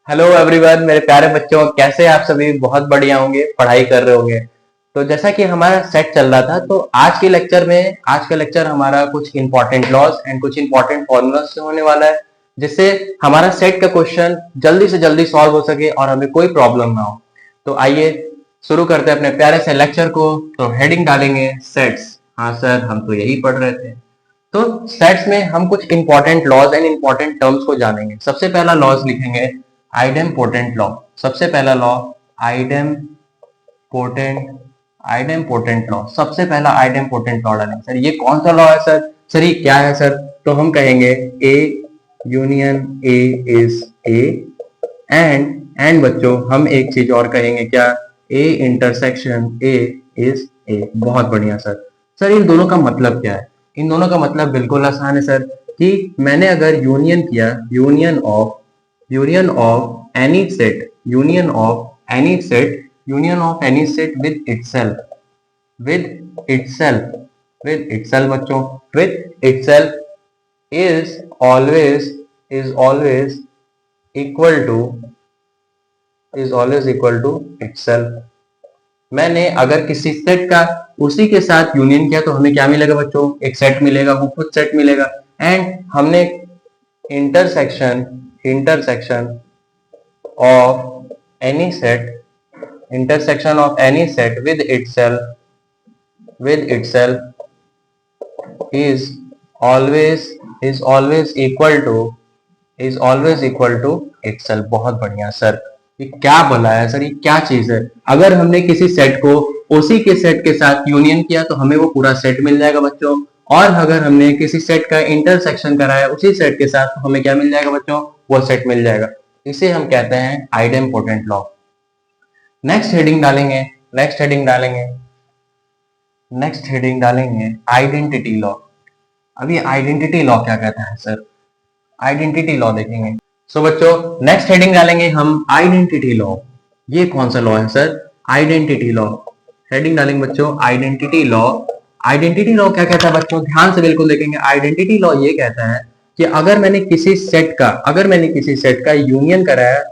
Hello everyone, मेरे प्यारे बच्चों, कैसे आप सभी? बहुत बढ़िया होंगे, पढ़ाई कर रहे होंगे। तो जैसा कि हमारा सेट चल रहा था, तो आज का लेक्चर हमारा कुछ इंपॉर्टेंट लॉज एंड कुछ इंपॉर्टेंट फॉर्मूला से होने वाला है, जिससे हमारा सेट का क्वेश्चन जल्दी से जल्दी सॉल्व हो सके और हमें कोई प्रॉब्लम ना हो। तो आइए शुरू करते हैं अपने प्यारे से लेक्चर को। तो हेडिंग डालेंगे सेट्स। हाँ सर, हम तो यही पढ़ रहे थे। तो सेट्स में हम कुछ important laws and important terms को जानेंगे। सबसे पहला लॉज लिखेंगे आइडेम्पोटेंट लॉ। सबसे पहला लॉ आइडेम्पोटेंट आइडेम्पोटेंट लॉ। सबसे पहला आइडेम्पोटेंट लॉ डालेंगे। सर ये कौन सा लॉ है सर? सर ये क्या है सर? तो हम कहेंगे A union A is A and बच्चों हम एक चीज और कहेंगे, क्या? A intersection A is a. बहुत बढ़िया सर। सर इन दोनों का मतलब क्या है? इन दोनों का मतलब बिल्कुल आसान है सर, कि मैंने अगर यूनियन किया, union of any set with itself बच्चों, with itself is always equal to itself. मैंने अगर किसी सेट का उसी के साथ यूनियन किया तो हमें क्या मिलेगा बच्चों? एक सेट मिलेगा, वो खुद सेट मिलेगा। एंड हमने intersection intersection of any set with itself is always is always equal to itself। बहुत बढ़िया सर। ये क्या बोला है सर? ये क्या चीज है? अगर हमने किसी सेट को उसी के सेट के साथ यूनियन किया तो हमें वो पूरा सेट मिल जाएगा बच्चों। और अगर हमने किसी सेट का इंटरसेक्शन कराया उसी सेट के साथ तो हमें क्या मिल जाएगा बच्चों? वो सेट मिल जाएगा। इसे हम कहते हैं आइडेम्पोटेंट लॉ। नेक्स्ट हेडिंग डालेंगे आइडेंटिटी लॉ। अभी आइडेंटिटी लॉ क्या कहता है सर? आइडेंटिटी लॉ देखेंगे। सो बच्चों नेक्स्ट हेडिंग डालेंगे हम आइडेंटिटी लॉ। ये कौन सा लॉ है सर? Identity law. हेडिंग डालेंगे बच्चों आइडेंटिटी लॉ। आइडेंटिटी लॉ क्या कहता है बच्चों? ध्यान से बिल्कुल देखेंगे। आइडेंटिटी लॉ ये कहता है कि अगर मैंने किसी सेट का यूनियन कराया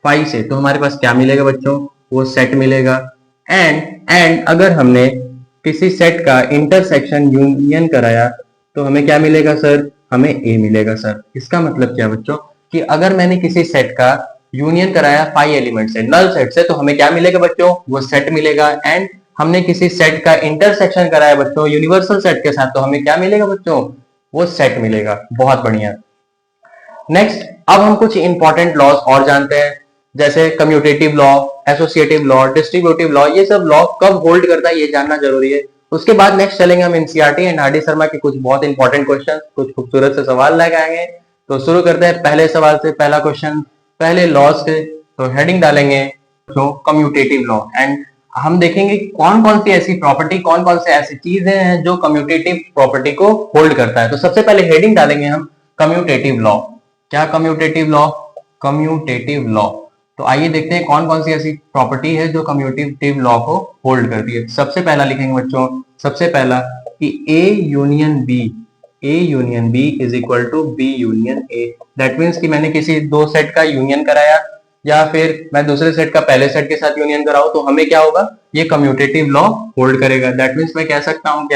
5 से तो हमारे पास क्या मिलेगा बच्चों? वो सेट मिलेगा। एंड अगर हमने किसी सेट का इंटरसेक्शन यूनियन कराया तो हमें क्या मिलेगा सर? हमें ए मिलेगा सर। इसका मतलब क्या बच्चों? कि अगर मैंने किसी सेट का यूनियन कराया 5 एलिमेंट से, नल सेट से, तो हमें क्या मिलेगा बच्चों? वो सेट मिलेगा। एंड हमने किसी सेट का इंटरसेक्शन कराया बच्चों यूनिवर्सल सेट के साथ तो हमें क्या मिलेगा बच्चों? वो सेट मिलेगा। बहुत बढ़िया। नेक्स्ट अब हम कुछ इंपॉर्टेंट लॉज और जानते हैं, जैसे commutative law, associative law, distributive law. ये सब लॉ कब होल्ड करता है ये जानना जरूरी है। उसके बाद नेक्स्ट चलेंगे हम NCERT and R D Sharma के कुछ बहुत इंपॉर्टेंट क्वेश्चन, कुछ खूबसूरत से सवाल लेके आएंगे। तो शुरू करते हैं पहले सवाल से। पहला क्वेश्चन पहले लॉ से। तो हेडिंग डालेंगे जो कम्यूटेटिव लॉ। एंड हम देखेंगे कौन कौन सी ऐसी प्रॉपर्टी, कौन कौन से ऐसी चीजें हैं जो कम्यूटेटिव प्रॉपर्टी को होल्ड करता है। तो सबसे पहले हेडिंग डालेंगे हम कम्यूटेटिव लॉ। क्या कम्यूटेटिव लॉ? Commutative law. तो आइए देखते हैं कौन कौन सी ऐसी प्रॉपर्टी है जो कम्यूटेटिव लॉ को होल्ड करती है। सबसे पहला लिखेंगे बच्चों, सबसे पहला कि A union B is equal to B union A. That means कि मैंने किसी दो सेट का यूनियन कराया या फिर मैं दूसरे सेट का पहले सेट के साथ यूनियन कराऊं तो हमें क्या होगा? ये कम्यूटेटिव लॉ होल्ड करेगा। दैट मीन्स मैं कह सकता हूं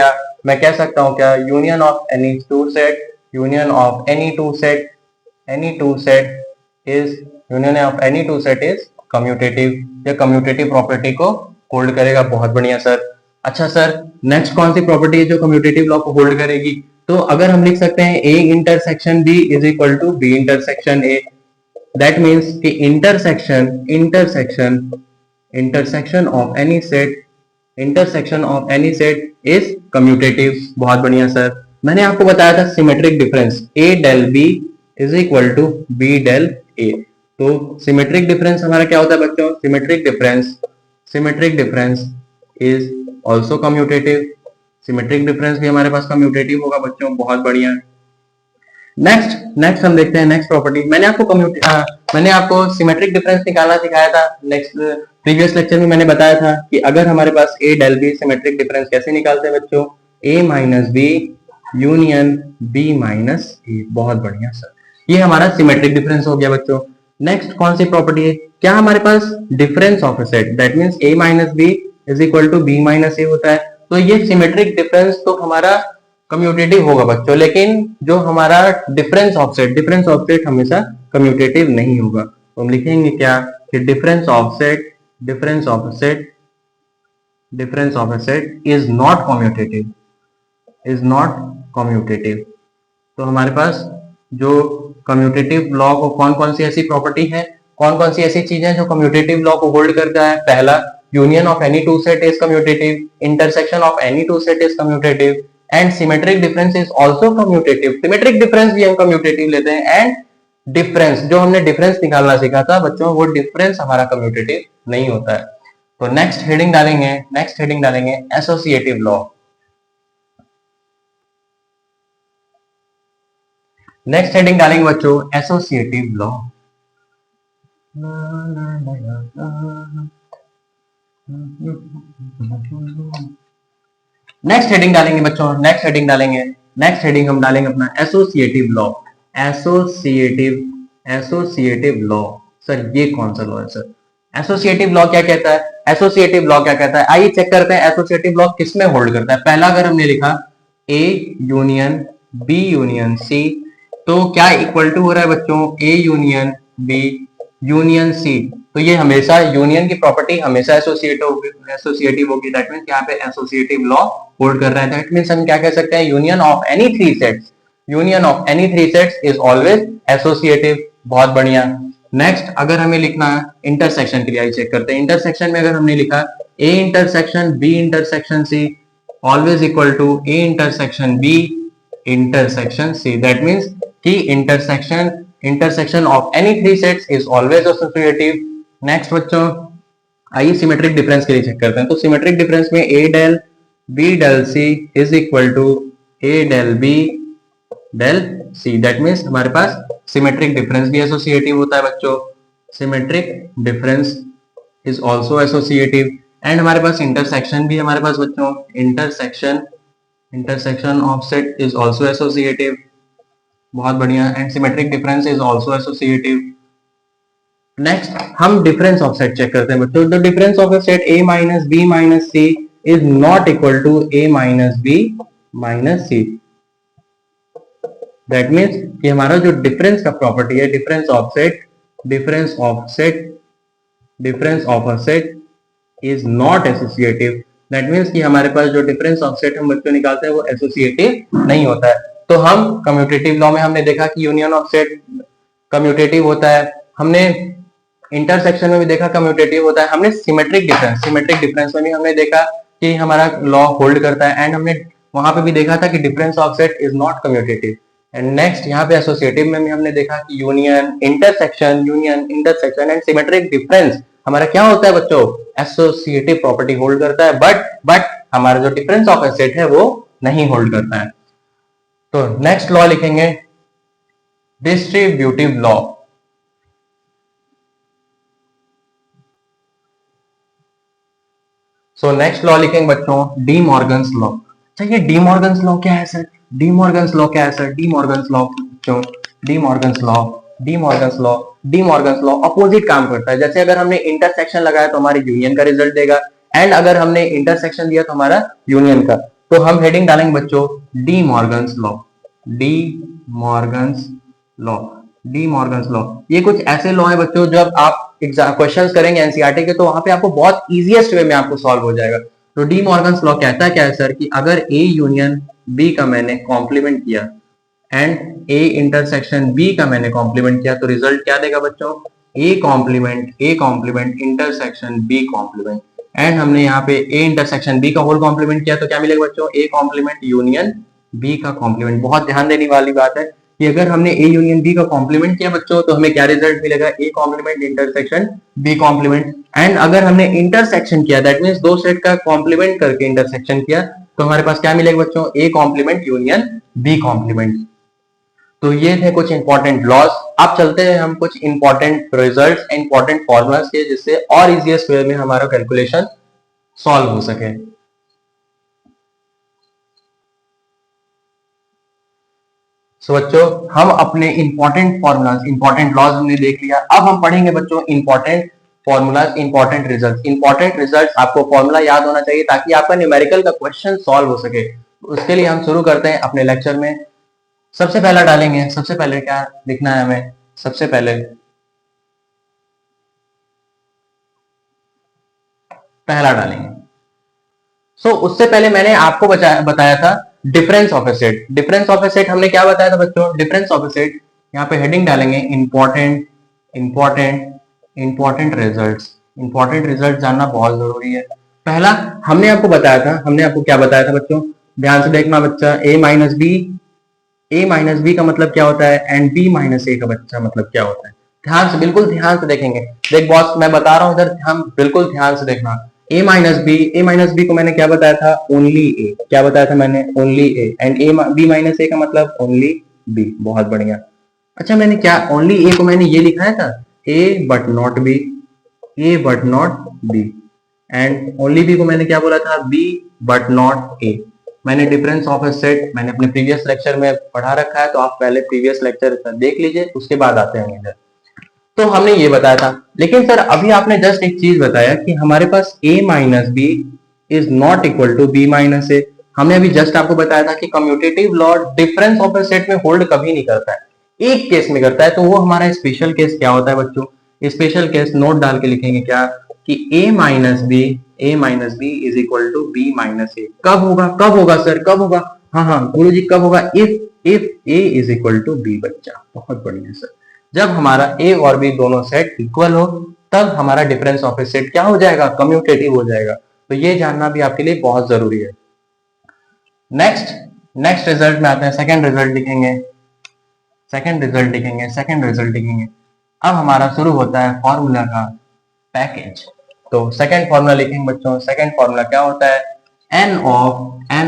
क्या? Union of any two set is commutative. या कम्यूटेटिव प्रॉपर्टी को होल्ड करेगा। बहुत बढ़िया सर। अच्छा सर, नेक्स्ट कौन सी प्रॉपर्टी है जो कम्यूटेटिव लॉ को होल्ड करेगी? तो अगर हम लिख सकते हैं A intersection B is equal to B intersection A. That means कि intersection of any set is commutative. बहुत बढ़िया सर। मैंने आपको बताया था symmetric difference A del B is equal to B del A. तो सिमेट्रिक डिफरेंस हमारा क्या होता है बच्चों? Symmetric difference is also commutative. Symmetric difference भी हमारे पास कम्यूटेटिव होगा बच्चों। बहुत बढ़िया। नेक्स्ट हम देखते हैं नेक्स्ट प्रॉपर्टी। मैंने आपको सिमेट्रिक डिफरेंस निकालना सिखाया था। नेक्स्ट प्रीवियस लेक्चर में मैंने बताया था कि अगर हमारे पास A del B, symmetric difference कैसे निकालते हैं बच्चों? A minus B union B minus A. बहुत बढ़िया सर। ये हमारा सिमेट्रिक डिफरेंस हो गया बच्चों। नेक्स्ट कौन सी प्रॉपर्टी है, क्या हमारे पास difference of a set that means a minus B is equal to B minus A होता है। तो ये सिमेट्रिक डिफरेंस तो हमारा कम्यूटेटिव होगा बच्चों, लेकिन जो हमारा डिफरेंस ऑफ सेट हमेशा कम्यूटेटिव नहीं होगा। तो हम लिखेंगे क्या कि difference of a set is not commutative. तो हमारे पास जो कम्यूटेटिव लॉ को कौन कौन सी ऐसी प्रॉपर्टी है, कौन कौन सी ऐसी चीजें जो कम्यूटेटिव लॉ को होल्ड करता है। पहला, union of any two set is commutative, intersection of any two set is commutative, and symmetric difference is also commutative. Symmetric difference भी हम कम्यूटेटिव लेते हैं, एंड डिफरेंस जो हमने डिफरेंस निकालना सीखा था बच्चों, वो डिफरेंस हमारा कम्यूटेटिव नहीं होता है। तो नेक्स्ट हेडिंग डालेंगे एसोसिएटिव लॉ। नेक्स्ट हेडिंग डालेंगे बच्चों एसोसिएटिव लॉ। नेक्स्ट हेडिंग डालेंगे बच्चों, नेक्स्ट हेडिंग हम डालेंगे अपना associative law. Associative law, sir ये कौन सा लॉ है सर? एसोसिएटिव लॉ क्या कहता है? आइए चेक करते हैं एसोसिएटिव लॉ किस में होल्ड करता है। पहला अगर हमने लिखा A union B union C, तो क्या इक्वल टू हो रहा है बच्चों A union B union C. तो ये हमेशा यूनियन की प्रॉपर्टी हमेशा एसोसिएटिव होगी। दैट मींस यहाँ पे एसोसिएटिव लॉ होल्ड कर रहा है। दैट मींस हम क्या कह सकते हैं, union of any three sets is always associative. बहुत बढ़िया। नेक्स्ट अगर हमें लिखना है इंटरसेक्शन के लिए, चेक करते हैं। इंटरसेक्शन में अगर हमने लिखा A intersection B intersection C always equal to A intersection B intersection C. That means कि intersection of any three sets is always associative. Next बच्चों आइए सिमेट्रिक डिफरेंस के लिए चेक करते हैं। तो सिमेट्रिक डिफरेंस में A del B del C is equal to A del B del C. That means हमारे पास सिमेट्रिक डिफरेंस भी एसोसिएटिव होता है बच्चों। Symmetric difference is also associative. And हमारे पास इंटरसेक्शन भी हमारे पास बच्चों, intersection of set is also associative. बहुत बढ़िया। And symmetric difference is also associative. Next हम डिफरेंस ऑफ सेट चेक करते हैं बच्चों। The difference of a set a minus B minus C is not equal to a minus B minus C. That means कि हमारा जो difference का property है, difference of a set is not associative. That means कि हमारे पास जो difference of set हम बच्चों निकालते हैं वो एसोसिएटिव नहीं होता है। तो हम कम्यूटेटिव लॉ में हमने देखा कि यूनियन ऑफ सेट कम्यूटेटिव होता है, हमने इंटरसेक्शन में भी देखा कम्यूटेटिव होता है, हमने सिमेट्रिक डिफरेंस में भी हमने देखा कि हमारा लॉ होल्ड करता है, एंड हमने वहां पे भी देखा था कि difference of set is not commutative. And next यहाँ पे एसोसिएटिव में भी हमने देखा कि union intersection and symmetric difference हमारा क्या होता है बच्चों, एसोसिएटिव प्रॉपर्टी होल्ड करता है, बट हमारा जो डिफरेंस ऑफ ए सेट है वो नहीं होल्ड करता है। तो नेक्स्ट लॉ लिखेंगे distributive law. So next law लिखेंगे बच्चों डी मॉर्गन्स लॉ। चाहिए डी मॉर्गन्स लॉ क्या है sir? D Morgan's law opposite काम करता है। जैसे अगर हमने इंटरसेक्शन लगाया तो हमारे यूनियन का रिजल्ट देगा, एंड अगर हमने इंटरसेक्शन दिया तो हमारा यूनियन का। तो हम हेडिंग डालेंगे बच्चों डी मॉर्गन्स लॉ। ये कुछ ऐसे लॉ है बच्चों जब आप क्वेश्चंस करेंगे एनसीईआरटी के तो वहां पे आपको बहुत इजीएस्ट वे में आपको सॉल्व हो जाएगा। तो डी मॉर्गन्स लॉ कहता है क्या है सर कि अगर ए यूनियन बी का मैंने कॉम्प्लीमेंट किया एंड ए इंटरसेक्शन बी का मैंने कॉम्प्लीमेंट किया तो रिजल्ट क्या देगा बच्चों, A complement intersection B complement. And हमने यहाँ पे ए इंटरसेक्शन बी का होल कॉम्प्लीमेंट किया तो क्या मिलेगा बच्चों, ए कॉम्प्लीमेंट यूनियन बी का कॉम्प्लीमेंट। बहुत ध्यान देने वाली बात है कि अगर हमने ए यूनियन बी का कॉम्प्लीमेंट किया बच्चों तो हमें क्या रिजल्ट मिलेगा, A complement intersection B complement. And अगर हमने इंटरसेक्शन किया दैट मींस दो सेट का कॉम्प्लीमेंट करके इंटरसेक्शन किया तो हमारे पास क्या मिलेगा बच्चों, A complement union B complement. तो ये थे कुछ इंपॉर्टेंट लॉस। अब चलते हैं हम कुछ इंपॉर्टेंट रिजल्ट्स, इंपॉर्टेंट फॉर्मुलास के, जिससे और इजीएस्ट वे में हमारा कैलकुलेशन सॉल्व हो सके। सो बच्चों हम अपने इंपॉर्टेंट फॉर्मूलाज, इंपॉर्टेंट लॉज हमने देख लिया। अब हम पढ़ेंगे बच्चों important formulas, important result. Important result आपको फॉर्मूला याद होना चाहिए ताकि आपका न्यूमेरिकल का क्वेश्चन सॉल्व हो सके। उसके लिए हम शुरू करते हैं अपने लेक्चर में। सबसे पहला डालेंगे, सबसे पहले क्या लिखना है हमें, सबसे पहले पहला डालेंगे। उससे पहले मैंने आपको बताया था difference of A set. Difference of A set हमने क्या बताया था बच्चों, डिफरेंस ऑफ ए सेट, यहाँ पे हेडिंग डालेंगे important, important, important results. Important result जानना बहुत जरूरी है। पहला हमने आपको बताया था, हमने आपको क्या बताया था बच्चों, ध्यान से देखना बच्चा, a minus B, a minus B का मतलब क्या होता है एंड b माइनस ए का बच्चा मतलब क्या होता है। ध्यान से, बिल्कुल ध्यान से देखेंगे। देख बॉस मैं बता रहा हूं इधर, हम बिल्कुल ध्यान से देखना। a minus B, A minus B को मैंने क्या बताया था, ओनली ए। क्या बताया था मैंने, only A. And A B minus A का मतलब ओनली बी। बहुत बढ़िया। अच्छा मैंने क्या, ओनली ए को मैंने ये लिखाया था, A but not B, A but not B. And only B को मैंने क्या बोला था, बी बट नॉट ए। मैंने डिफरेंस ऑफ ए सेट मैंने अपने प्रीवियस लेक्चर में पढ़ा रखा है, तो आप पहले प्रीवियस लेक्चर देख लीजिए, उसके बाद आते हैं इधर। तो हमने ये बताया था। लेकिन सर अभी आपने जस्ट एक चीज बताया कि हमारे पास a minus B is not equal to B minus A. हमने अभी जस्ट आपको बताया था कि commutative law difference of A set में होल्ड कभी नहीं करता है, एक केस में करता है। तो वो हमारा स्पेशल केस क्या होता है बच्चों, स्पेशल केस नोट डाल के लिखेंगे क्या, कि a minus B is equal to B minus A. कब होगा, कब होगा सर, कब होगा, हाँ गुरु जी कब होगा, if a is equal to B बच्चा। बहुत बढ़िया सर, जब हमारा a और b दोनों सेट इक्वल हो तब हमारा डिफरेंस ऑफ ए सेट क्या हो जाएगा, कम्यूटेटिव हो जाएगा। तो ये जानना भी आपके लिए बहुत जरूरी है। नेक्स्ट रिजल्ट में आते हैं, सेकंड रिजल्ट लिखेंगे, सेकंड रिजल्ट लिखेंगे। अब हमारा शुरू होता है फॉर्मूला का पैकेज। तो सेकंड फॉर्मूला लिखेंगे बच्चों। सेकंड फॉर्मूला क्या होता है, N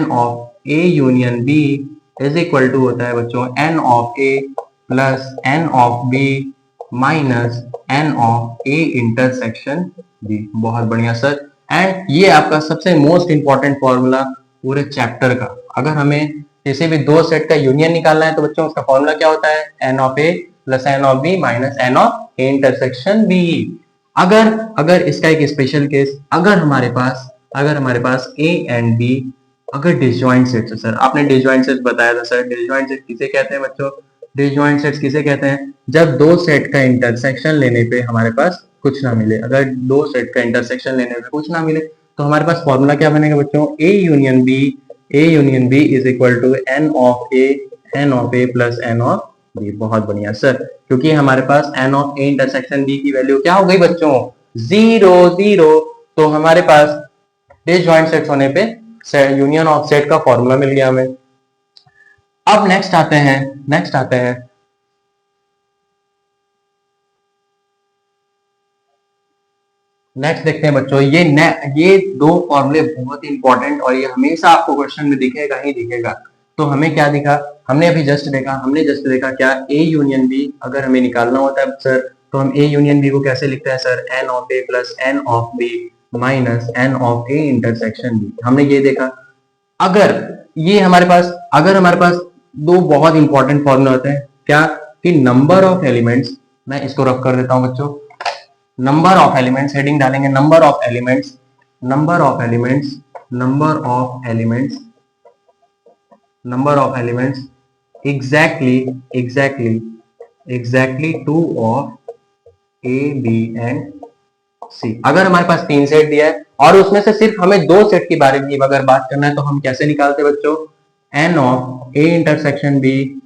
of A union B is equal to होता है बच्चों N of A plus N of B minus N of A intersection B. बहुत बढ़िया सर। एंड ये आपका सबसे मोस्ट इंपॉर्टेंट फॉर्मूला पूरे चैप्टर का। अगर हमें किसी भी दो सेट का यूनियन निकालना है तो बच्चों उसका फॉर्मूला क्या होता है, N of A plus N of B minus N of A intersection B. अगर इसका एक स्पेशल केस, अगर हमारे पास ए एंड बी अगर डिसजॉइंट सेट्स है। सर आपने डिसजॉइंट सेट्स बताया था सर, डिसजॉइंट सेट किसे कहते हैं बच्चों, डिसजॉइंट सेट्स किसे कहते हैं, जब दो सेट का इंटरसेक्शन लेने पे हमारे पास कुछ ना मिले। अगर दो सेट का इंटरसेक्शन लेने पे कुछ ना मिले तो हमारे पास फॉर्मूला क्या बनेगा बच्चों, A union B is equal to n of A plus N of B. बहुत बढ़िया सर, क्योंकि हमारे पास n of A intersection B की वैल्यू क्या हो गई बच्चों, 0 तो हमारे पास डिसजॉइंट सेट्स होने पे यूनियन ऑफ सेट का फॉर्मूला मिल गया हमें। अब नेक्स्ट आते हैं नेक्स्ट देखते हैं बच्चों। ये दो फॉर्मूले बहुत इंपॉर्टेंट और ये हमेशा आपको क्वेश्चन में दिखेगा ही दिखेगा। तो हमें क्या दिखा, हमने जस्ट देखा क्या, ए यूनियन बी अगर हमें निकालना होता है सर तो हम ए यूनियन बी को कैसे लिखते हैं sir, n of A plus N of B minus N of A intersection B. हमने ये देखा। अगर हमारे पास दो बहुत इंपॉर्टेंट फॉर्मूला होते हैं क्या, कि नंबर ऑफ एलिमेंट्स, मैं इसको रख कर देता हूं बच्चों, नंबर ऑफ एलिमेंट्स, हेडिंग डालेंगे number of elements exactly two of A B and C. अगर हमारे पास तीन सेट दिया है और उसमें से सिर्फ हमें दो सेट के बारे में अगर बात करना है तो हम कैसे निकालते हैं बच्चों, N of A intersection B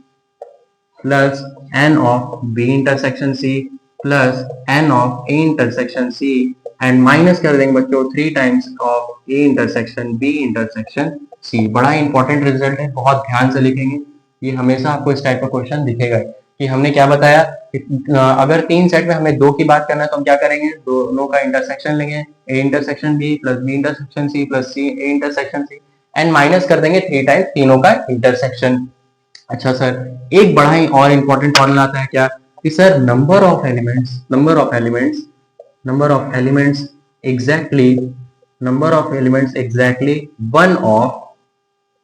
plus N of B intersection C plus N of A intersection C and minus कर देंगे बच्चों 3 times of A intersection B intersection C. बड़ा इंपॉर्टेंट रिजल्ट है, बहुत ध्यान से लिखेंगे, ये हमेशा आपको इस टाइप का क्वेश्चन दिखेगा कि हमने क्या बताया, अगर तीन सेट में हमें दो की बात करना है तो हम क्या करेंगे, दोनों का इंटरसेक्शन लेंगे, A intersection B plus B intersection C plus C A intersection C and minus कर देंगे 3 टाइम्स तीनों का इंटरसेक्शन। अच्छा सर, एक बड़ा ही और इंपॉर्टेंट फॉर्मूला आता है क्या, कि sir number of elements exactly one of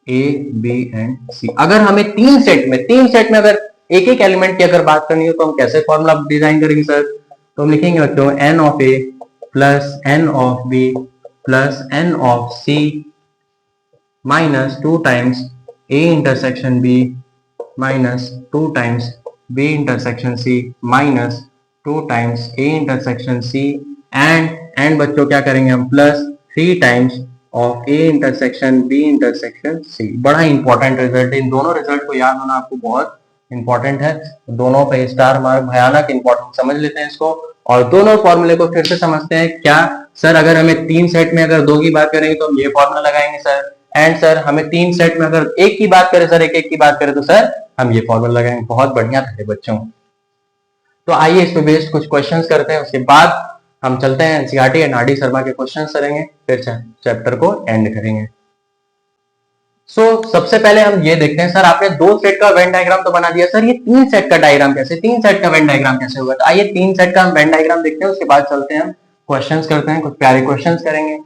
A B and C. अगर हमें तीन सेट में अगर एक एक एलिमेंट की अगर बात करनी हो तो हम कैसे फॉर्मूला डिजाइन करेंगे सर? तो हम लिखेंगे बच्चों N of A plus N of B plus N of C minus 2 times A intersection B minus 2 times B intersection C minus 2 times A intersection C and बच्चों क्या करेंगे हम plus 3 times of A intersection B intersection C. बड़ा important result है, इन दोनों result को याद होना आपको बहुत इंपॉर्टेंट है। दोनों पे स्टार मार्क, भयानक इंपॉर्टेंट, समझ लेते हैं इसको। और दोनों फॉर्मूले को फिर से समझते हैं। क्या सर अगर हमें तीन सेट में अगर दो की बात करेंगे तो हम ये फॉर्मूला लगाएंगे सर, एंड सर हमें तीन सेट में अगर एक की बात करें सर, एक की बात करें तो सर हम ये फॉर्मूला लगाएंगे। बहुत बढ़िया था बच्चों। तो आइए इस पे बेस्ड कुछ क्वेश्चंस करते हैं, उसके बाद हम चलते हैं NCERT and R D Sharma के क्वेश्चंस करेंगे, फिर चैप्टर को एंड करेंगे। सबसे पहले हम ये देखते हैं, सर आपने दो सेट का वेन डायग्राम तो बना दिया, सर ये तीन सेट का डायग्राम कैसे, तीन सेट का वेन डायग्राम कैसे होगा? तो आइए तीन सेट का हम वेन डायग्राम देखते हैं, उसके बाद चलते हैं हम क्वेश्चंस करते हैं, कुछ प्यारे क्वेश्चंस करेंगे,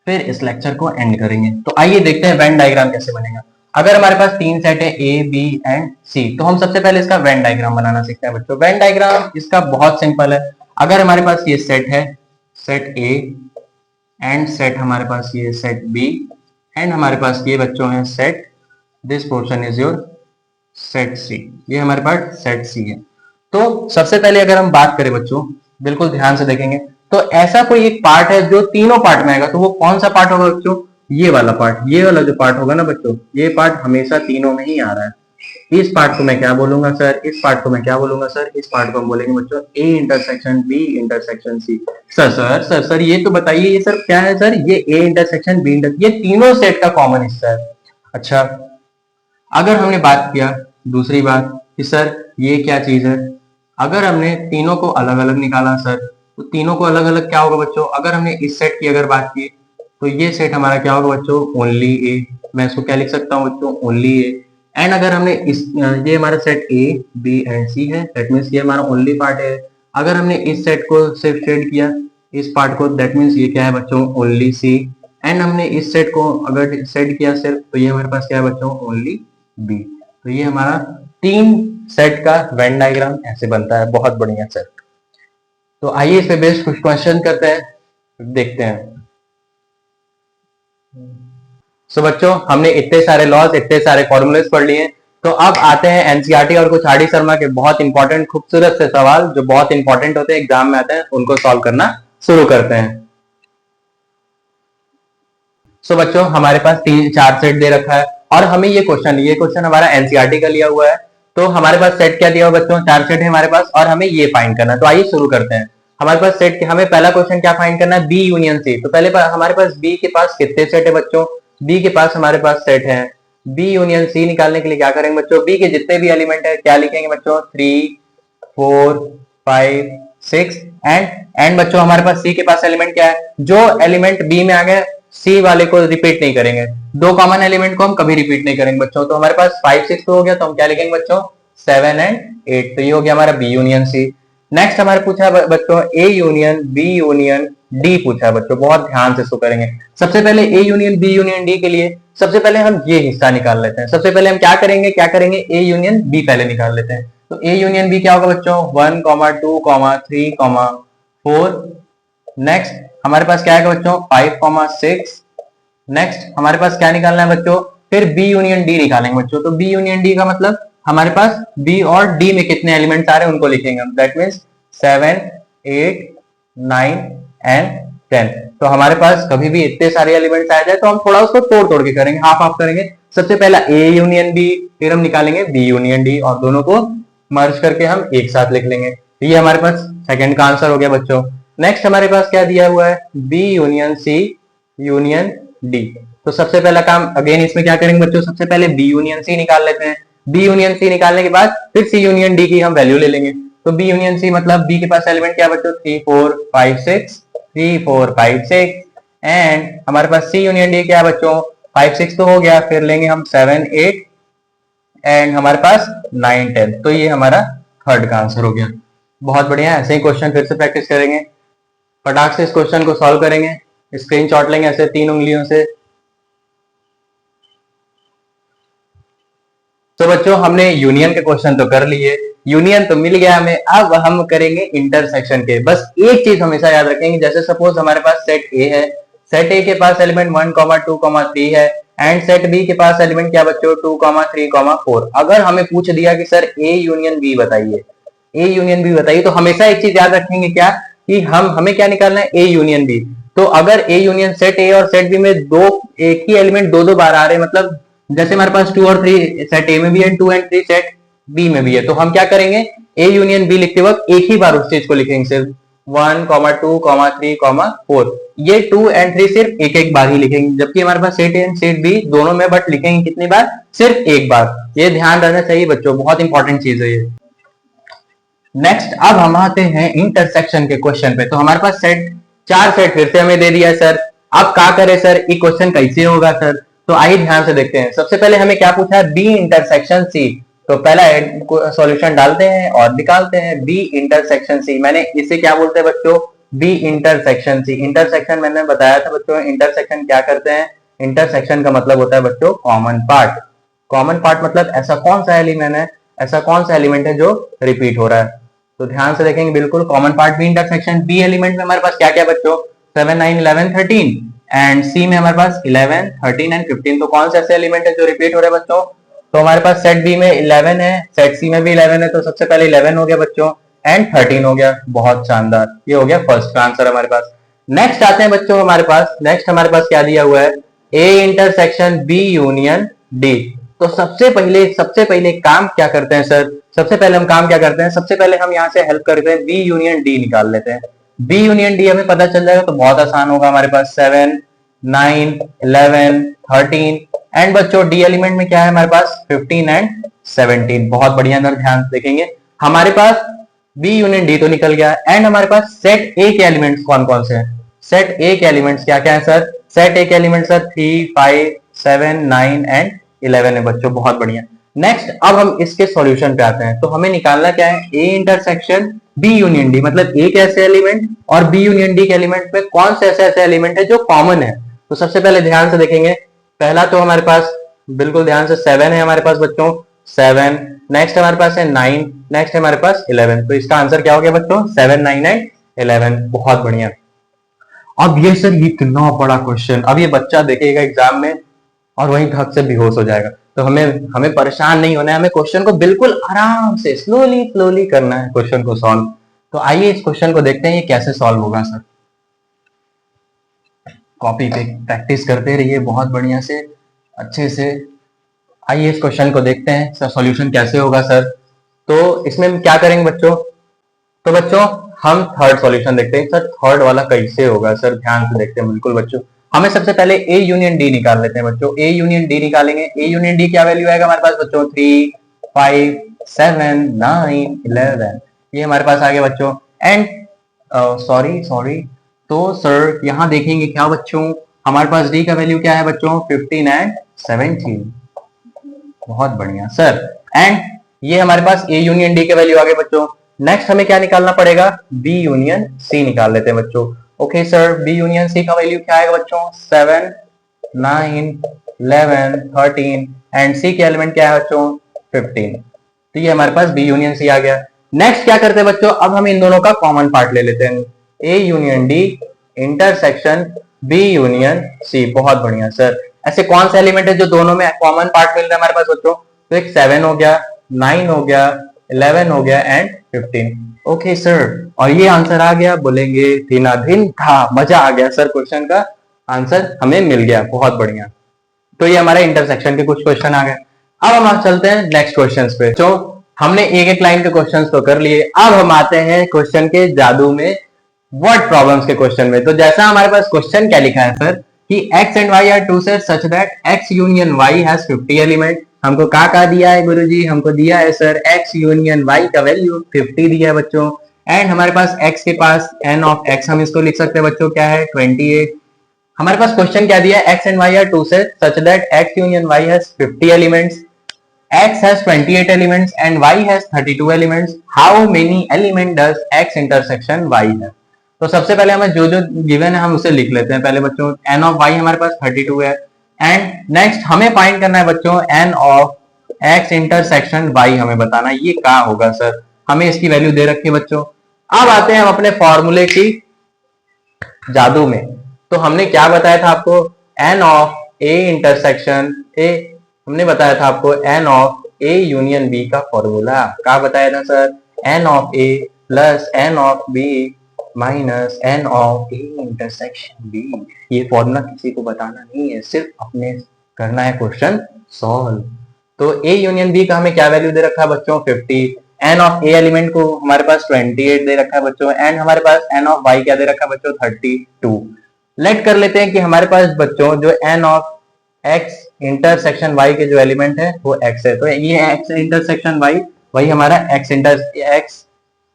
फिर इस लेक्चर को एंड करेंगे। तो आइए देखते हैं वेन डायग्राम कैसे बनेगा। अगर हमारे पास तीन सेट है ए बी एंड सी, तो हम सबसे पहले इसका वेन डायग्राम बनाना सीखते हैं बच्चों। वेन डायग्राम इसका बहुत सिंपल है। अगर हमारे पास ये सेट है, सेट ए एंड सेट हमारे पास ये सेट बी एंड हमारे पास ये बच्चों है set, this portion is your set C, ये हमारे पास सेट सी है। तो सबसे पहले अगर हम बात करें बच्चों, बिल्कुल ध्यान से देखेंगे, तो ऐसा कोई एक पार्ट है जो तीनों पार्ट में आएगा, तो वो कौन सा पार्ट होगा बच्चों? ये वाला पार्ट, ये वाला जो पार्ट होगा ना बच्चों, ये पार्ट हमेशा तीनों में ही आ रहा है। इस पार्ट को मैं क्या बोलूंगा सर? इस पार्ट को मैं क्या बोलूंगा सर? इस पार्ट को हम बोलेंगे बच्चों A intersection B intersection C. Sir ये तो बताइए, ये सर क्या है सर? ये ए इंटरसेक्शन बी इंटर, ये तीनों सेट का कॉमन हिस्सा है। अच्छा, अगर हमने बात किया दूसरी बात कि सर ये क्या चीज है, अगर हमने तीनों को अलग अलग निकाला सर, तो तीनों को अलग अलग क्या होगा बच्चों? अगर हमने इस सेट की अगर बात की तो ये सेट हमारा क्या होगा बच्चों? ओनली ए। मैं इसको क्या लिख सकता हूँ बच्चों? Only A. एंड अगर हमने इस, ये हमारा सेट ए बी एंड सी है, दैट मीन्स ये हमारा ओनली पार्ट है। अगर हमने इस सेट को सिर्फ शेड किया, इस पार्ट को, दैट मीन्स ये क्या है बच्चों? Only C. एंड हमने इस सेट को अगर सेट किया सिर्फ, तो ये हमारे पास क्या है बच्चों? Only B. तो ये हमारा तीन सेट का वेन डायग्राम ऐसे बनता है। बहुत बढ़िया सर। तो आइए इस पे बेस्ड कुछ क्वेश्चन करते हैं, देखते हैं। बच्चों हमने इतने सारे लॉज, इतने सारे फॉर्मूलेस पढ़ लिए, तो अब आते हैं एनसीईआरटी और कुछ आर डी शर्मा के बहुत इंपॉर्टेंट खूबसूरत से सवाल जो बहुत इंपॉर्टेंट होते हैं, एग्जाम में आते हैं, उनको सॉल्व करना शुरू करते हैं। बच्चों हमारे पास तीन चार सेट दे रखा है और हमें ये क्वेश्चन हमारा एनसीईआरटी का लिया हुआ है। तो हमारे पास सेट क्या दिया हुआ बच्चों? चार सेट है हमारे पास और हमें ये फाइंड करना है। तो आइए शुरू करते हैं। हमारे पास सेट, हमें पहला क्वेश्चन क्या फाइंड करना है? B union C. तो पहले हमारे पास बी के पास कितने सेट है बच्चों? बी के पास हमारे पास सेट है। बी यूनियन सी निकालने के लिए क्या करेंगे बच्चों? बी के जितने भी एलिमेंट है क्या लिखेंगे बच्चों? 3 4 5 6 एंड बच्चों हमारे पास सी के पास एलिमेंट क्या है? जो एलिमेंट बी में आ गए सी वाले को रिपीट नहीं करेंगे, दो कॉमन एलिमेंट को हम कभी रिपीट नहीं करेंगे बच्चों। तो हमारे पास 5 6 तो हो गया, तो हम क्या लिखेंगे बच्चों? 7 एंड 8। तो ये हो गया हमारा बी यूनियन सी। नेक्स्ट हमारे पूछा है बच्चों A union B union D पूछा है बच्चों, बहुत ध्यान से इसको करेंगे। सबसे पहले A union B union D के लिए सबसे पहले हम ये हिस्सा निकाल लेते हैं। सबसे पहले हम क्या करेंगे ए यूनियन बी पहले निकाल लेते हैं। तो ए यूनियन बी क्या होगा बच्चों? 1 2 3 4। नेक्स्ट हमारे पास क्या है बच्चों? 5 6। नेक्स्ट हमारे पास क्या निकालना है बच्चों? फिर बी यूनियन डी निकालेंगे बच्चों। तो बी यूनियन डी का मतलब हमारे पास बी और डी में कितने एलिमेंट्स आ रहे हैं उनको लिखेंगे हम, दैट मीन्स 7 8 9 एंड 10। तो हमारे पास कभी भी इतने सारे एलिमेंट्स आ जाए तो हम थोड़ा उसको तोड़ तोड़ के करेंगे, हाफ हाफ करेंगे। सबसे पहला ए यूनियन बी, फिर हम निकालेंगे बी यूनियन डी और दोनों को मर्ज करके हम एक साथ लिख लेंगे। ये हमारे पास सेकंड का आंसर हो गया बच्चों। नेक्स्ट हमारे पास क्या दिया हुआ है? B union C union D. तो सबसे पहला काम अगेन इसमें क्या करेंगे बच्चों? सबसे पहले बी यूनियन सी निकाल लेते हैं। बी यूनियन सी निकालने के बाद फिर सी यूनियन डी की हम वैल्यू ले लेंगे। तो बी यूनियन सी मतलब बी के पास एलिमेंट क्या बच्चों? 3 4 5 6 3 4 5 6 एंड हमारे पास सी यूनियन डी क्या है बच्चों? 5 6 तो हो गया, फिर लेंगे हम 7 8 एंड हमारे पास 9 10। तो ये हमारा थर्ड का आंसर हो गया। बहुत बढ़िया। ऐसे ही क्वेश्चन फिर से प्रैक्टिस करेंगे, फटाक से इस क्वेश्चन को सॉल्व करेंगे। स्क्रीनशॉट लेंगे ऐसे 3 उंगलियों से। तो बच्चों हमने यूनियन के क्वेश्चन तो कर लिए, यूनियन तो मिल गया हमें, अब हम करेंगे इंटरसेक्शन के। बस एक चीज हमेशा याद रखेंगे, जैसे सपोज हमारे पास सेट ए है, सेट ए के पास एलिमेंट 1, 2, 3 है, एंड सेट बी के पास एलिमेंट क्या बच्चों 2, 3, 4। अगर हमें पूछ दिया कि सर ए यूनियन बी बताइए, ए यूनियन बी बताइए, तो हमेशा एक चीज याद रखेंगे क्या, कि हमें क्या निकालना है, ए यूनियन बी। तो अगर ए यूनियन सेट ए और सेट बी में दो एक ही एलिमेंट दो दो बार आ रहे हैं, मतलब जैसे हमारे पास 2 और 3 सेट ए में भी है, 2 एंड 3 सेट बी में भी है, तो हम क्या करेंगे, ए यूनियन बी लिखते वक्त एक ही बार उस चीज को लिखेंगे, सिर्फ 1, 2, 3, 4। ये 2 एंड 3 सिर्फ एक एक बार ही लिखेंगे, जबकि हमारे पास set A and set B दोनों में बट लिखेंगे कितनी बार, सिर्फ एक बार। ये ध्यान रखना चाहिए बच्चों, बहुत इंपॉर्टेंट चीज है ये। नेक्स्ट अब हम आते हैं इंटरसेक्शन के क्वेश्चन पे। तो हमारे पास सेट 4 सेट फिर से हमें दे दिया है सर, अब क्या करें सर, ये क्वेश्चन कैसे होगा सर, तो आइए ध्यान से देखते हैं। सबसे पहले हमें क्या पूछा है, बी इंटरसेक्शन सी। तो पहला सॉल्यूशन डालते हैं और निकालते हैं बी इंटरसेक्शन सी। मैंने इसे क्या बोलते हैं बच्चों, बी इंटरसेक्शन सी। इंटरसेक्शन मैंने बताया था बच्चों, इंटरसेक्शन क्या करते हैं, इंटरसेक्शन का मतलब होता है बच्चों कॉमन पार्ट। कॉमन पार्ट मतलब ऐसा कौन सा एलिमेंट है, ऐसा कौन सा एलिमेंट है जो रिपीट हो रहा है। तो ध्यान से देखेंगे, बिल्कुल common part B intersection. B element में हमारे पास क्या क्या बच्चों, 7, 9, 11, 13, एंड सी में हमारे पास 11, 13 एंड 15। तो कौन से ऐसे एलिमेंट है जो रिपीट हो रहे हैं बच्चों, तो हमारे पास सेट बी में 11 है, सेट सी में भी 11 है, तो सबसे पहले 11 हो गया बच्चों, एंड 13 हो गया। बहुत शानदार, ये हो गया फर्स्ट आंसर हमारे पास। नेक्स्ट आते हैं बच्चों हमारे पास, नेक्स्ट हमारे पास क्या दिया हुआ है, A intersection B union D. तो सबसे पहले काम क्या करते हैं सर, सबसे पहले हम काम क्या करते हैं, सबसे पहले हम यहाँ से हेल्प करते हैं, बी यूनियन डी निकाल लेते हैं। बी यूनियन डी हमें पता चल जाएगा तो बहुत आसान होगा। हमारे पास 7, 9, 11, 13 एंड बच्चों डी एलिमेंट में क्या है हमारे पास 15 एंड 17। बहुत बढ़िया, अंदर ध्यान देखेंगे, हमारे पास बी यूनियन डी तो निकल गया, एंड हमारे पास सेट ए के एलिमेंट्स कौन कौन से हैं, सेट ए के एलिमेंट्स क्या क्या है सर, सेट ए के एलिमेंट्स सर 3, 5, 7, 9 एंड 11 है बच्चों। बहुत बढ़िया। नेक्स्ट अब हम इसके सॉल्यूशन पे आते हैं। तो हमें निकालना क्या है, A intersection B union D, मतलब ए के ऐसे एलिमेंट और बी यूनियन डी के एलिमेंट में कौन से ऐसे ऐसे एलिमेंट है जो कॉमन है। तो सबसे पहले ध्यान से देखेंगे, पहला तो हमारे पास बिल्कुल ध्यान से 7 है हमारे पास बच्चों, 7, नेक्स्ट हमारे पास है 9, नेक्स्ट है हमारे पास 11। तो इसका आंसर क्या हो गया बच्चों, 7, 9 एंड 11। बहुत बढ़िया। अब ये सर ये कितना बड़ा क्वेश्चन, अब ये बच्चा देखेगा एग्जाम में और वहीं धक से बेहोश हो जाएगा। तो हमें परेशान नहीं होना है, हमें क्वेश्चन को बिल्कुल आराम से स्लोली करना है क्वेश्चन को सॉल्व। तो आइए इस क्वेश्चन को देखते हैं ये कैसे सॉल्व होगा सर। कॉपी पे प्रैक्टिस करते रहिए बहुत बढ़िया से, अच्छे से। आइए इस क्वेश्चन को देखते हैं सर सॉल्यूशन कैसे होगा सर। तो इसमें हम क्या करेंगे बच्चों, तो बच्चों हम थर्ड सॉल्यूशन देखते हैं सर, थर्ड वाला कैसे होगा सर, ध्यान से देखते हैं बिल्कुल बच्चों। हमें सबसे पहले ए यूनियन डी निकाल लेते हैं बच्चों, ए यूनियन डी निकालेंगे। ए यूनियन डी क्या वैल्यू आएगा हमारे पास बच्चों, 3, 5, 7, 9, 11, ये हमारे पास आ गया बच्चों। एंड सॉरी तो सर यहाँ देखेंगे क्या बच्चों, हमारे पास डी का वैल्यू क्या है बच्चों, 15 एंड 17। बहुत बढ़िया सर। एंड ये हमारे पास ए यूनियन डी के वैल्यू आ गए बच्चों। नेक्स्ट हमें क्या निकालना पड़ेगा, बी यूनियन सी निकाल लेते हैं बच्चों। Okay sir, B union C का वैल्यू क्या आएगा बच्चों, 7, 9, 11, 13 एंड सी के एलिमेंट क्या है बच्चों, 15। तो ये हमारे पास बी यूनियन सी आ गया। नेक्स्ट क्या करते हैं बच्चों, अब हम इन दोनों का कॉमन पार्ट ले लेते हैं, A union D intersection B union C. बहुत बढ़िया सर। ऐसे कौन सा एलिमेंट है जो दोनों में कॉमन पार्ट मिल रहा है हमारे पास बच्चों, तो एक 7 हो गया, 9 हो गया, 11 हो गया एंड 15। ओके सर, और ये आंसर आ गया, बोलेंगे धीना धिन था, मजा आ गया सर, क्वेश्चन का आंसर हमें मिल गया। बहुत बढ़िया। तो ये हमारे इंटरसेक्शन के कुछ क्वेश्चन आ गए। अब हम चलते हैं नेक्स्ट क्वेश्चंस पे। तो हमने एक एक लाइन के क्वेश्चंस तो कर लिए, अब हम आते हैं क्वेश्चन के जादू में, वर्ड प्रॉब्लम्स के क्वेश्चन में। तो जैसा हमारे पास क्वेश्चन क्या लिखा है सर, कि x and y are two sets such that x union y has 50 element. हमको क्या दिया है गुरुजी, हमको दिया है सर x यूनियन y का वैल्यू 50 दिया है बच्चों। एंड हमारे पास x के पास n ऑफ x, हम इसको लिख सकते हैं बच्चों क्या है, 28। हमारे पास क्वेश्चन क्या दिया है, x and y are two sets such that x union y has 50 elements, x has 28 elements and y has 32 elements. How many element does x intersection y है। तो सबसे पहले हमें जो जो गिवन है हम उसे लिख लेते हैं पहले बच्चों। n ऑफ y हमारे पास 32 है। एंड नेक्स्ट हमें फाइंड करना है बच्चों n of x intersection y हमें बताना है, ये क्या होगा सर, हमें इसकी वैल्यू दे रखी है बच्चों। अब आते हैं हम अपने फॉर्मूले की जादू में। तो हमने क्या बताया था आपको, n of a intersection a, हमने बताया था आपको n of a union b का फॉर्मूला, क्या बताया था sir, n of a plus n of b minus n of a intersection b। ये फॉर्मूला किसी को बताना नहीं है, सिर्फ अपने करना है क्वेश्चन सॉल्व। तो a यूनियन b का हमें क्या वैल्यू दे रखा है बच्चों 50, n ऑफ a एलिमेंट को हमारे पास 28 दे रखा है बच्चों, एंड हमारे पास n ऑफ y क्या दे रखा है बच्चों 32। लेट कर लेते हैं कि हमारे पास बच्चों जो n of x intersection y के जो एलिमेंट है वो x है, तो ये x इंटरसेक्शन y वही हमारा x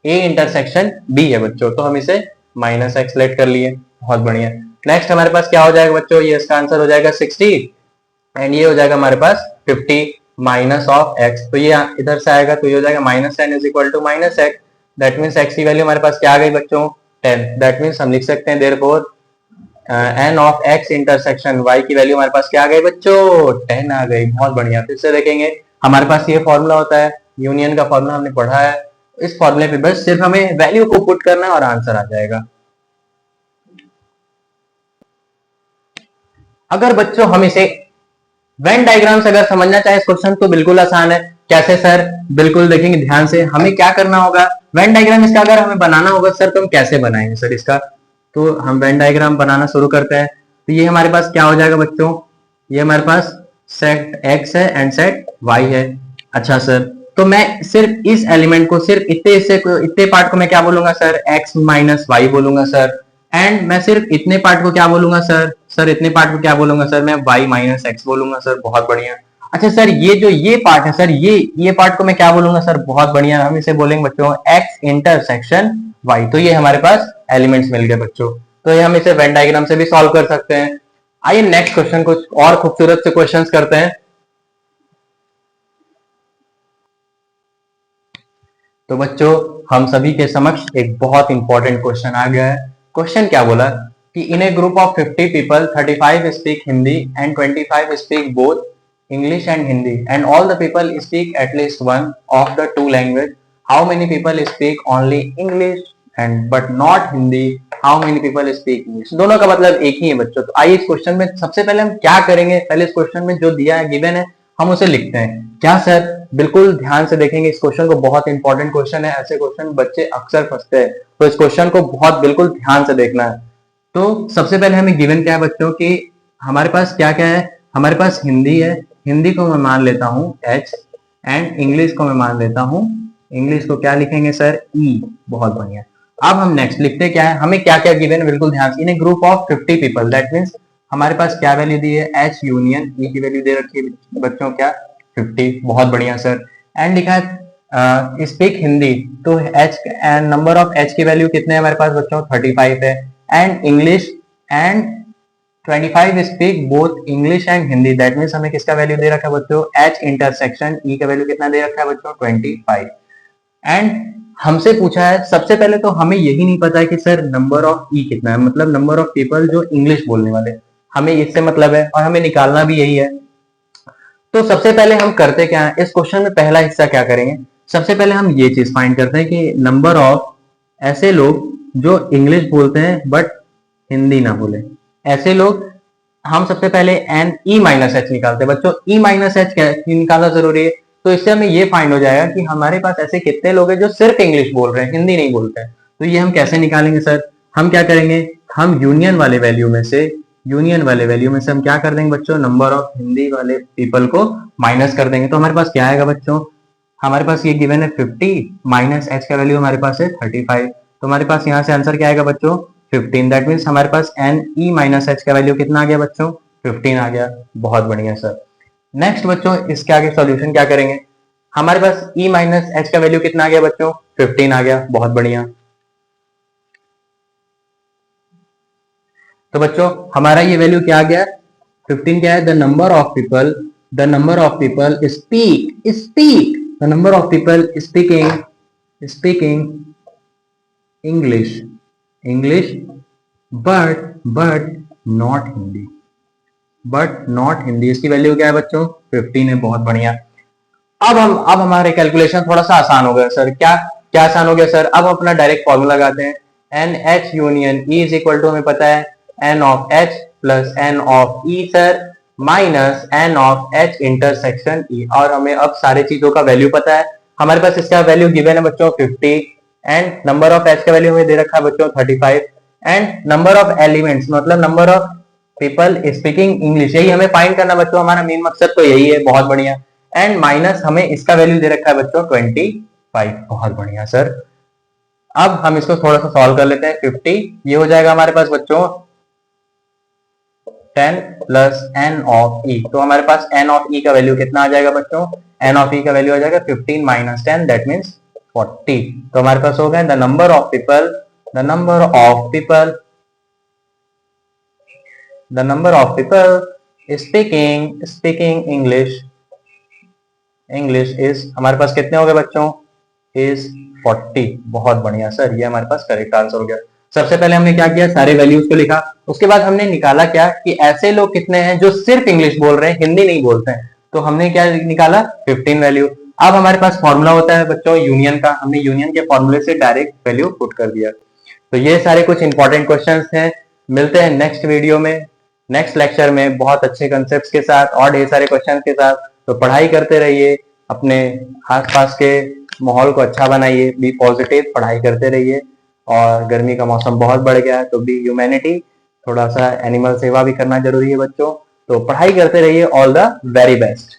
a इंटरसेक्शन b है बच्चों, तो हम इसे माइनस x लेट कर लिए, बहुत बढ़िया। नेक्स्ट हमारे पास क्या हो जाएगा बच्चों, ये इसका आंसर हो जाएगा 60 एंड ये हो जाएगा हमारे पास 50 माइनस ऑफ x, तो ये इधर से आएगा तो ये हो जाएगा minus 10 is equal to minus x, that means x की वैल्यू हमारे पास क्या आ गई बच्चों 10, दैट मीन्स हम लिख सकते हैं therefore n of x intersection y की वैल्यू हमारे पास क्या आ गई बच्चों 10 आ गई, बहुत बढ़िया। फिर से देखेंगे हमारे पास ये फॉर्मूला होता है, यूनियन का फॉर्मूला हमने पढ़ा है, इस फॉर्मूले पे बस सिर्फ हमें वैल्यू को पुट करना है और आंसर आ जाएगा। अगर बच्चों हम इसे वेन डायग्राम से अगर समझना चाहे इस क्वेश्चन तो बिल्कुल आसान है, कैसे सर, बिल्कुल देखेंगे ध्यान से, हमें क्या करना होगा, वेन डायग्राम इसका अगर हमें बनाना होगा सर तो हम कैसे बनाएंगे सर इसका, तो हम वेन डायग्राम बनाना शुरू करते हैं। तो ये हमारे पास क्या हो जाएगा बच्चों, ये हमारे पास सेट x है एंड सेट y है। अच्छा सर, तो मैं सिर्फ इस एलिमेंट को सिर्फ इतने पार्ट को मैं क्या बोलूंगा सर, x माइनस वाई बोलूंगा सर, एंड मैं सिर्फ इतने पार्ट को क्या बोलूंगा सर इतने पार्ट को क्या बोलूंगा सर, मैं y माइनस एक्स बोलूंगा सर, बहुत बढ़िया। अच्छा सर, ये पार्ट है सर, ये पार्ट को मैं क्या बोलूंगा सर, बहुत बढ़िया, हम इसे बोलेंगे बच्चों x इंटरसेक्शन y। तो ये हमारे पास एलिमेंट्स मिल गए बच्चों, तो ये हम इसे वेन डायग्राम से भी सॉल्व कर सकते हैं। आइए नेक्स्ट क्वेश्चन कुछ और खूबसूरत से क्वेश्चंस करते हैं। तो बच्चों हम सभी के समक्ष एक बहुत इंपॉर्टेंट क्वेश्चन आ गया है। क्वेश्चन क्या बोला कि in a group of 50 people 35 speak Hindi and 25 speak both English and Hindi and all the people speak at least one of the two language, how many people speak only English and but not Hindi, how many people speak English. दोनों का मतलब एक ही है बच्चों। तो आइए इस question में सबसे पहले हम क्या करेंगे, पहले इस क्वेश्चन में जो दिया है गिवन है हम उसे लिखते हैं। क्या सर, बिल्कुल ध्यान से देखेंगे इस क्वेश्चन को, बहुत इंपॉर्टेंट क्वेश्चन है, ऐसे क्वेश्चन बच्चे अक्सर फंसते हैं, तो इस क्वेश्चन को बहुत बिल्कुल ध्यान से देखना है। तो सबसे पहले हमें गिवन क्या है बच्चों की, हमारे पास क्या क्या है, हमारे पास हिंदी है, हिंदी को मैं मान लेता हूं h एंड इंग्लिश को मैं मान लेता हूं, इंग्लिश को क्या लिखेंगे सर e, बहुत बढ़िया। अब हम नेक्स्ट लिखते क्या है, हमें क्या क्या गिवन है बिल्कुल ध्यान से, in a group of 50 people, that means हमारे पास क्या वैल्यू दी है, h यूनियन e की वैल्यू दे रखी है बच्चों क्या 50, बहुत बढ़िया सर। एंड लिखा है स्पीक हिंदी, तो h and number of h की वैल्यू कितने हैं हमारे पास बच्चों 35 है, and English and 25 speak both English and Hindi, that means हमें किसका वैल्यू दे रखा है बच्चों h इंटरसेक्शन e का वैल्यू कितना दे रखा है बच्चों 25। एंड हमसे पूछा है, सबसे पहले तो हमें यही नहीं पता है कि सर नंबर ऑफ ई कितना है, मतलब नंबर ऑफ पीपल जो इंग्लिश बोलने वाले, हमें इससे मतलब है और हमें निकालना भी यही है। तो सबसे पहले हम करते क्या है, इस क्वेश्चन में पहला हिस्सा क्या करेंगे, सबसे पहले हम ये चीज फाइंड करते हैं कि नंबर ऑफ ऐसे लोग जो इंग्लिश बोलते हैं बट हिंदी ना बोले, ऐसे लोग हम सबसे पहले एन ई माइनस एच निकालते हैं बच्चों। ई माइनस एच निकालना जरूरी है, तो इससे हमें ये फाइंड हो जाएगा कि हमारे पास ऐसे कितने लोग हैं जो सिर्फ इंग्लिश बोल रहे हैं, हिंदी नहीं बोलते हैं। तो ये हम कैसे निकालेंगे सर, हम क्या करेंगे, हम यूनियन वाले वैल्यू में से हम क्या कर देंगे बच्चों, नंबर ऑफ हिंदी वाले पीपल को माइनस कर देंगे। तो हमारे पास क्या आएगा बच्चों, हमारे पास ये गिवन है 50 माइनस एच का वैल्यू हमारे पास है 35, तो हमारे पास यहाँ से आंसर क्या आएगा बच्चों 15, दैट मीन्स हमारे पास एन ई माइनस एच का वैल्यू कितना आ गया बच्चों 15 आ गया, बहुत बढ़िया सर। नेक्स्ट बच्चों इसके आगे सॉल्यूशन क्या करेंगे, हमारे पास e माइनस एच का वैल्यू कितना आ गया बच्चों 15 आ गया, बहुत बढ़िया। तो बच्चों हमारा ये वैल्यू क्या आ गया 15 क्या है, the number of people speak the number of people speaking English but not Hindi, इसकी वैल्यू क्या है बच्चों 15 है, बहुत बढ़िया। अब हमारे कैलकुलेशन थोड़ा सा आसान हो गया सर। क्या क्या आसान हो गया सर? अब हम अपना डायरेक्ट फॉर्मूला लगाते हैं। N H union E is equal to, हमें पता है N of H plus N of E sir, minus N of H intersection E. और हमें अब सारे चीजों का वैल्यू पता है। हमारे पास इसका वैल्यू गिवन है बच्चों 50, एंड नंबर ऑफ एच का वैल्यू हमें दे रखा है बच्चों 35, एंड नंबर ऑफ एलिमेंट्स मतलब number of people speaking English, यही हमें फाइंड करना बच्चों। हमारा मेन मकसद तो यही है। बहुत बढ़िया। एंड माइनस हमें इसका वैल्यू दे रखा है बच्चों 25। बहुत बढ़िया सर। अब हम इसको थोड़ा सा सॉल्व कर लेते हैं। 50 ये हो जाएगा हमारे पास बच्चों 10 प्लस एन ऑफ ई। तो हमारे पास एन ऑफ ई का वैल्यू कितना आ जाएगा बच्चों? एन ऑफ ई का वैल्यू आ जाएगा 15 माइनस 10, दैट मीन्स 40। तो हमारे पास हो गया the number of people, the number of people, the number of people speaking English is, हमारे पास कितने हो गए बच्चों? इज 40। बहुत बढ़िया सर, ये हमारे पास करेक्ट आंसर हो गया। सबसे पहले हमने क्या किया, सारे वैल्यूज को लिखा। उसके बाद हमने निकाला क्या कि ऐसे लोग कितने हैं जो सिर्फ इंग्लिश बोल रहे हैं, हिंदी नहीं बोलते हैं। तो हमने क्या निकाला? 15 वैल्यू। अब हमारे पास फॉर्मूला होता है बच्चों यूनियन का, हमने यूनियन के फॉर्मूले से डायरेक्ट वैल्यू पुट कर दिया। तो ये सारे कुछ इंपॉर्टेंट क्वेश्चंस हैं। मिलते हैं नेक्स्ट वीडियो में, नेक्स्ट लेक्चर में बहुत अच्छे कंसेप्ट के साथ और ढेर सारे क्वेश्चन के साथ। तो पढ़ाई करते रहिए, अपने आसपास के माहौल को अच्छा बनाइए, बी पॉजिटिव, पढ़ाई करते रहिए। और गर्मी का मौसम बहुत बढ़ गया है तो बी ह्यूमैनिटी, थोड़ा सा एनिमल सेवा भी करना जरूरी है बच्चों। तो पढ़ाई करते रहिए। All the very best.